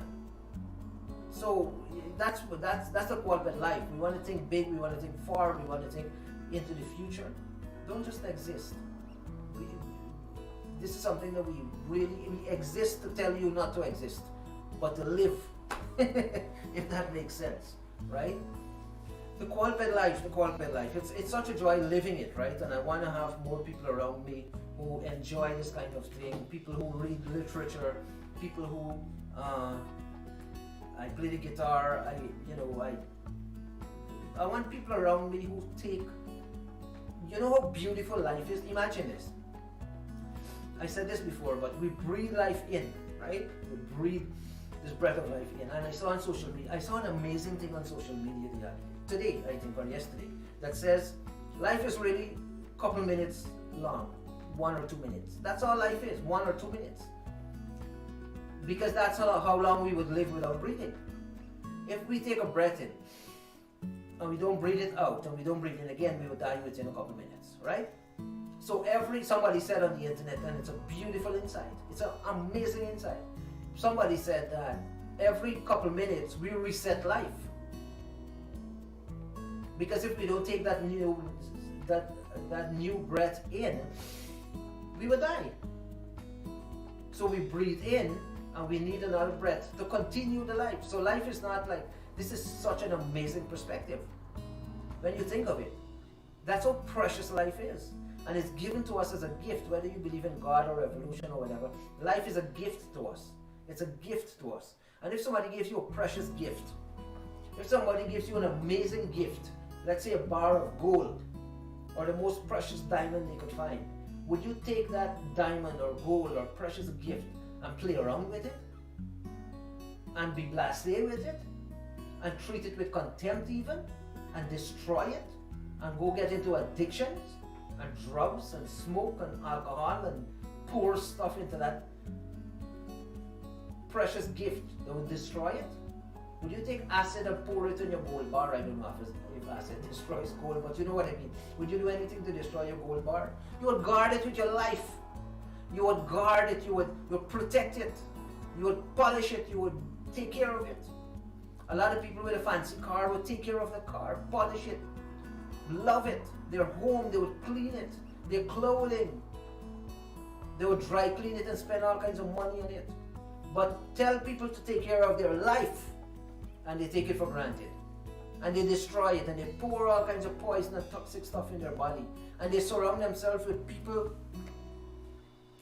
So that's the Qualped life. We want to think big, we want to think far, we want to think into the future. Don't just exist. This is something that we exist to tell you not to exist, but to live, if that makes sense, right? The qualified life, it's such a joy living it, right? And I want to have more people around me who enjoy this kind of thing, people who read literature, people who, I play the guitar, I want people around me who take, you know how beautiful life is? Imagine this. I said this before, but we breathe life in, right? We breathe this breath of life in. And I saw on social media, I saw an amazing thing on social media today, I think, or yesterday, that says life is really a couple minutes long, 1 or 2 minutes. That's all life is, 1 or 2 minutes. Because that's how long we would live without breathing. If we take a breath in, and we don't breathe it out, and we don't breathe in again, we will die within a couple minutes, right? So somebody said on the internet, and it's a beautiful insight, it's an amazing insight. Somebody said that every couple minutes we reset life. Because if we don't take that new breath in, we will die. So we breathe in, and we need another breath to continue the life. So life is not like, this is such an amazing perspective. When you think of it, that's how precious life is. And it's given to us as a gift, whether you believe in God or evolution or whatever. Life is a gift to us. It's a gift to us. And if somebody gives you a precious gift, if somebody gives you an amazing gift, let's say a bar of gold, or the most precious diamond they could find, would you take that diamond or gold or precious gift and play around with it? And be blasé with it? And treat it with contempt even? And destroy it? And go get into addictions? And drugs and smoke and alcohol and pour stuff into that precious gift that would destroy it? Would you take acid and pour it in your gold bar? I don't know if acid destroys gold, but you know what I mean. Would you do anything to destroy your gold bar? You would guard it with your life. You would guard it, you would protect it, you would polish it, you would take care of it. A lot of people with a fancy car would take care of the car, polish it, love it. Their home, they would clean it. Their clothing, they would dry clean it and spend all kinds of money on it. But tell people to take care of their life, and they take it for granted. And they destroy it, and they pour all kinds of poison and toxic stuff in their body. And they surround themselves with people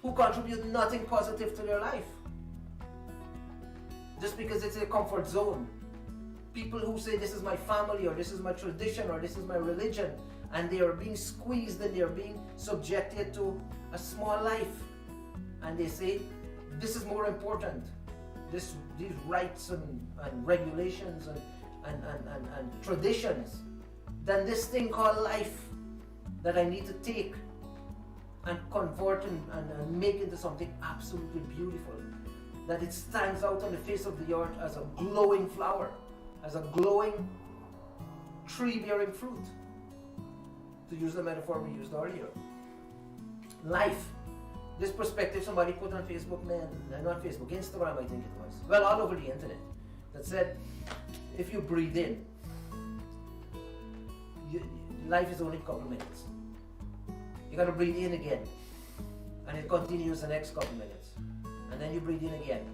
who contribute nothing positive to their life. Just because it's a comfort zone. People who say this is my family, or this is my tradition, or this is my religion, and they are being squeezed and they are being subjected to a small life. And they say, this is more important. These rights and regulations and traditions than this thing called life that I need to take and convert and make into something absolutely beautiful. That it stands out on the face of the earth as a glowing flower, as a glowing tree bearing fruit, to use the metaphor we used earlier. Life, this perspective somebody put on Facebook, not Facebook, Instagram I think it was, well, all over the internet, that said, if you breathe in, life is only a couple minutes. You got to breathe in again, and it continues the next couple minutes, and then you breathe in again,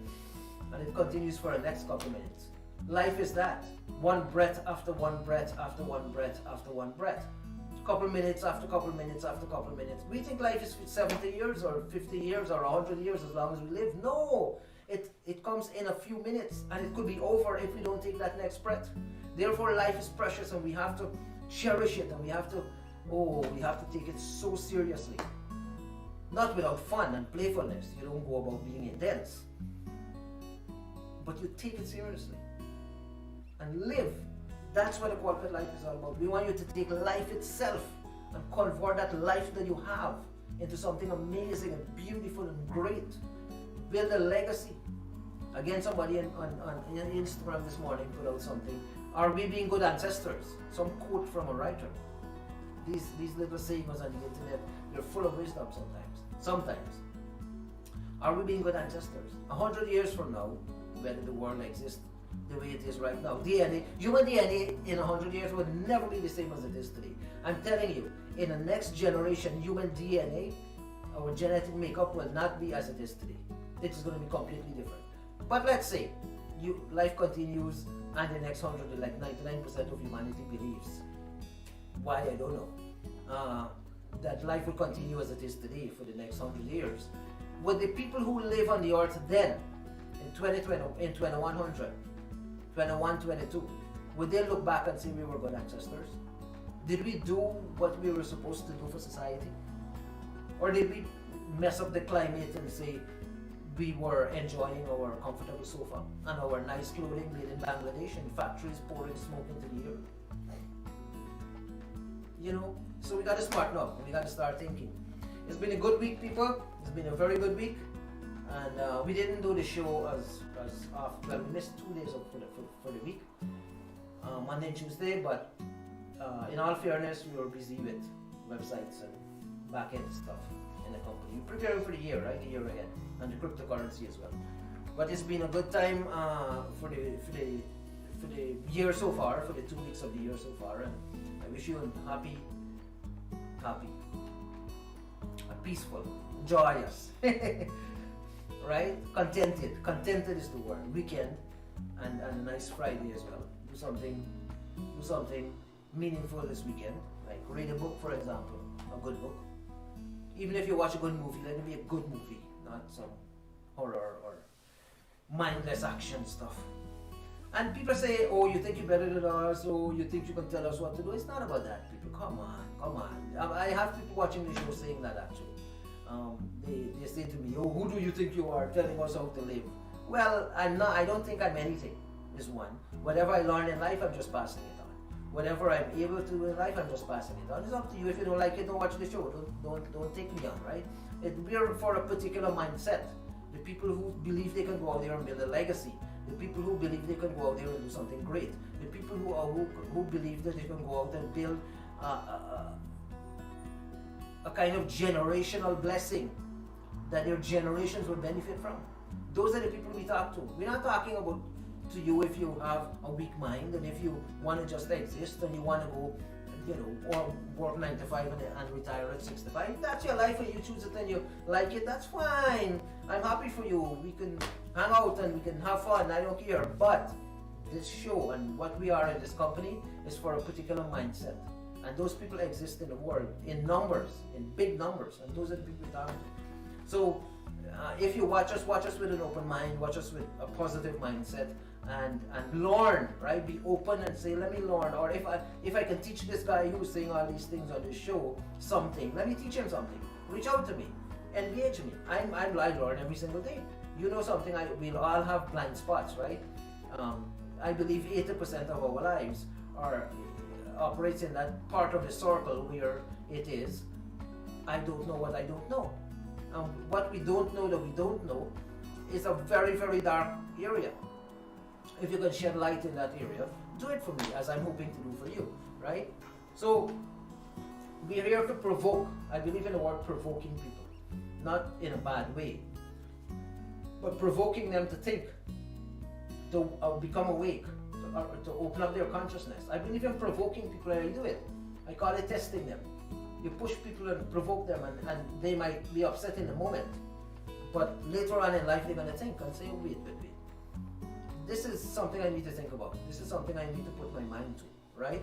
and it continues for the next couple minutes. Life is that, one breath after one breath after one breath after one breath, couple minutes after couple minutes after couple minutes. We think life is 70 years or 50 years or 100 years as long as we live. No, it comes in a few minutes, and it could be over if we don't take that next breath. Therefore, life is precious, and we have to cherish it, and we have to take it so seriously. Not without fun and playfulness. You don't go about being intense, but you take it seriously and live. That's what a qualified life is all about. We want you to take life itself and convert that life that you have into something amazing and beautiful and great. Build a legacy. Again, somebody on Instagram this morning put out something. Are we being good ancestors? Some quote from a writer. These little sayings on the internet, they're full of wisdom sometimes. Are we being good ancestors? 100 years from now, whether the world exists the way it is right now, human DNA in 100 years will never be the same as it is today. I'm telling you, in the next generation, human DNA, our genetic makeup will not be as it is today. It is going to be completely different. But let's say life continues and the next 100, like 99% of humanity believes. Why, I don't know. That life will continue as it is today for the next 100 years. Would the people who live on the earth then, in 2020, in 2100, 2122, would they look back and say we were good ancestors? Did we do what we were supposed to do for society? Or did we mess up the climate and say we were enjoying our comfortable sofa and our nice clothing made in Bangladesh and factories pouring smoke into the air? You know, so we got to smarten up and we got to start thinking. It's been a good week, people. It's been a very good week, and we didn't do the show as often. Well, we missed 2 days for the week, Monday and Tuesday. But in all fairness, we were busy with websites and back-end stuff in the company. We're preparing for the year, right? The year ahead, and the cryptocurrency as well. But it's been a good time for the year so far, for the 2 weeks of the year so far, and I wish you a happy, a peaceful, joyous, right? Contented is the word. Weekend and a nice Friday as well. Do something meaningful this weekend, like read a book, for example, a good book. Even if you watch a good movie, let it be a good movie, not some horror or mindless action stuff. And people say, oh, you think you're better than us, or you think you can tell us what to do. It's not about that, people. Come on. I have people watching the show saying that actually. They say to me, oh, who do you think you are telling us how to live? Well, I don't think I'm anything, is one. Whatever I learn in life, I'm just passing it on. Whatever I'm able to do in life, I'm just passing it on. It's up to you. If you don't like it, don't watch the show. Don't take me on, right? We're for a particular mindset. The people who believe they can go out there and build a legacy. The people who believe they can go out there and do something great. The people who believe that they can go out and build a kind of generational blessing that their generations will benefit from. Those are the people we talk to. We're not talking about to you if you have a weak mind and if you want to just exist and you want to go, or work 9 to 5 and retire at 65. That's your life and you choose it and you like it, that's fine. I'm happy for you. We can hang out and we can have fun, I don't care. But this show and what we are in this company is for a particular mindset. And those people exist in the world in numbers, in big numbers, and those are the people we're talking to. So if you watch us with an open mind, watch us with a positive mindset, and learn, right? Be open and say, let me learn. Or if I can teach this guy who's saying all these things on this show something, let me teach him something. Reach out to me, engage me. I learn every single day. You know something? We'll all have blind spots, right? I believe 80% of our lives operates in that part of the circle where it is, I don't know what I don't know. What we don't know that we don't know is a very, very dark area. If you can shed light in that area, do it for me, as I'm hoping to do for you, right? So, we're here to provoke. I believe in the word provoking people, not in a bad way, but provoking them to think, to become awake, to open up their consciousness. I believe in provoking people, and I do it. I call it testing them. You push people and provoke them, and they might be upset in the moment, but later on in life they're going to think and say, oh, wait. This is something I need to think about. This is something I need to put my mind to, right?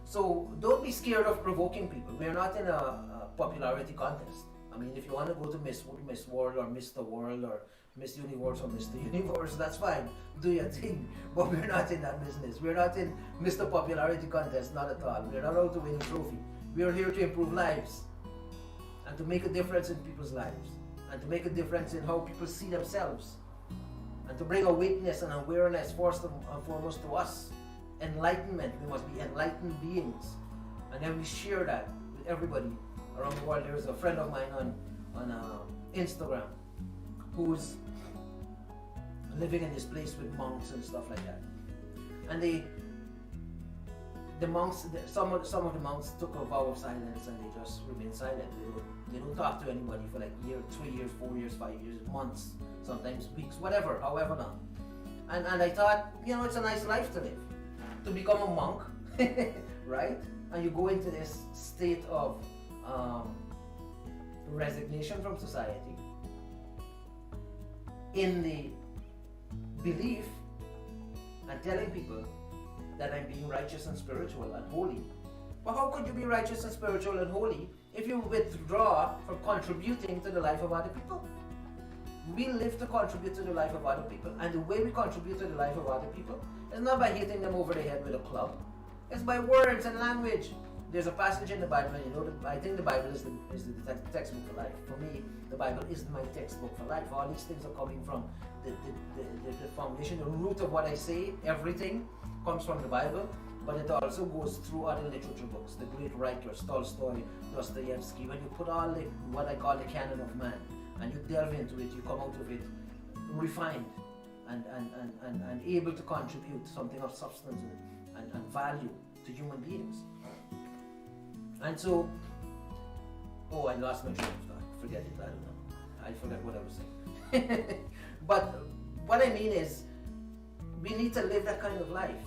So don't be scared of provoking people. We're not in a popularity contest. I mean, if you want to go to Miss World or Mr. World or Miss Universe or Mr. Universe, that's fine. Do your thing. But we're not in that business. We're not in Mr. Popularity contest, not at all. We're not out to win a trophy. We're here to improve lives and to make a difference in people's lives and to make a difference in how people see themselves and to bring awakeness and awareness first and foremost to us. Enlightenment. We must be enlightened beings, and then we share that with everybody around the world. There's a friend of mine on Instagram who's living in this place with monks and stuff like that, and the monks, some of the monks took a vow of silence and they just remain silent. They don't talk to anybody for like a year, 3 years, 4 years, 5 years, months, sometimes weeks, whatever, however long. And I thought, it's a nice life to live, to become a monk, right? And you go into this state of resignation from society, in the belief and telling people that I'm being righteous and spiritual and holy. But how could you be righteous and spiritual and holy if you withdraw from contributing to the life of other people? We live to contribute to the life of other people, and the way we contribute to the life of other people is not by hitting them over the head with a club. It's by words and language. There's a passage in the Bible, and I think the Bible is the textbook for life. For me, the Bible is my textbook for life. All these things are coming from the foundation, the root of what I say. Everything comes from the Bible, but it also goes through other literature books. The great writers, Tolstoy, Dostoevsky. When you put all what I call the canon of man, and you delve into it, you come out of it refined and able to contribute something of substance and value to human beings. And so, I lost my train of thought. Forget it, I don't know. I forgot what I was saying. But what I mean is, we need to live that kind of life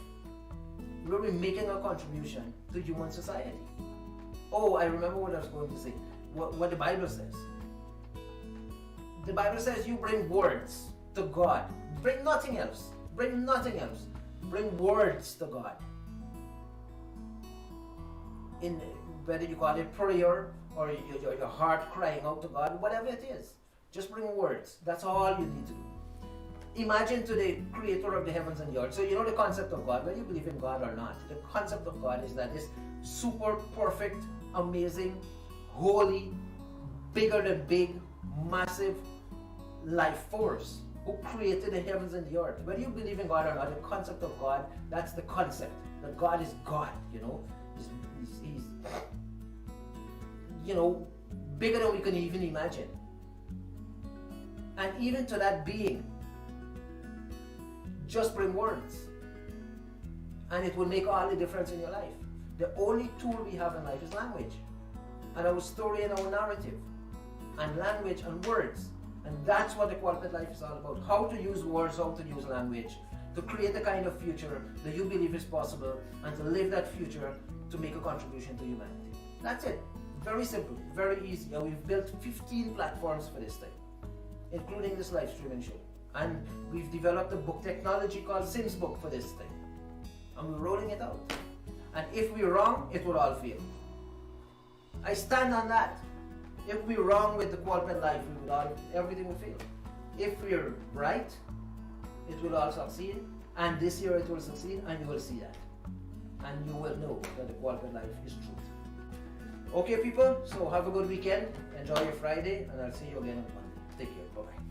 where we're making a contribution to human society. I remember what I was going to say. What the Bible says. The Bible says you bring words to God. Bring nothing else. Bring nothing else. Bring words to God. In whether you call it prayer or your heart crying out to God, whatever it is, just bring words. That's all you need to do. Imagine to the creator of the heavens and the earth. So you know the concept of God, whether you believe in God or not. The concept of God is that this super perfect, amazing, holy, bigger than big, massive life force who created the heavens and the earth. Whether you believe in God or not, the concept of God, that's the concept. That God is God, He's bigger than we can even imagine. And even to that being, just bring words. And it will make all the difference in your life. The only tool we have in life is language. And our story and our narrative. And language and words. And that's what the qualified life is all about. How to use words, how to use language. To create the kind of future that you believe is possible. And to live that future to make a contribution to humanity. That's it. Very simple, very easy. And we've built 15 platforms for this thing, including this live streaming show. And we've developed a book technology called Sims Book for this thing. And we're rolling it out. And if we're wrong, it will all fail. I stand on that. If we're wrong with the qualified life, everything will fail. If we're right, it will all succeed. And this year it will succeed, and you will see that. And you will know that the qualified life is truth. Okay, people, so have a good weekend. Enjoy your Friday, and I'll see you again on Monday. Take care. Bye-bye.